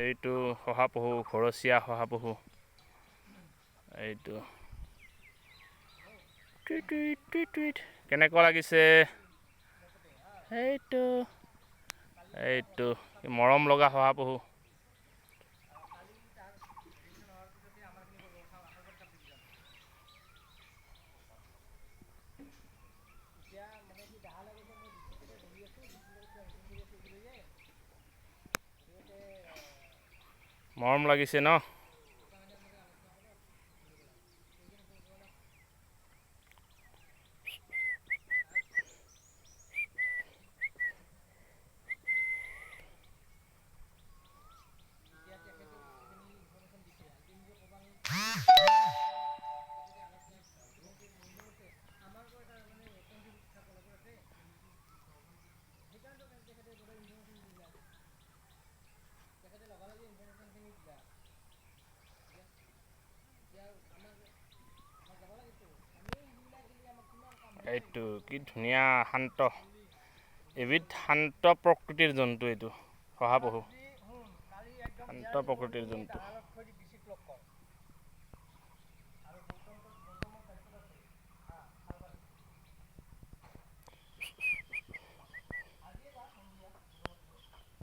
এইটো শহাপহু, ঘৰচীয়া শহাপহু। এইটো টুইট টুইট টুইট টুইট কেনেকুৱা লাগিছে? এইটো মৰম লগা শহাপহু। মৰম লাগিছে ন? এইটো কি ধুনীয়া শান্ত, এবিধ শান্ত প্ৰকৃতিৰ জন্তু। এইটো শহাপহু শান্ত প্ৰকৃতিৰ জন্তু।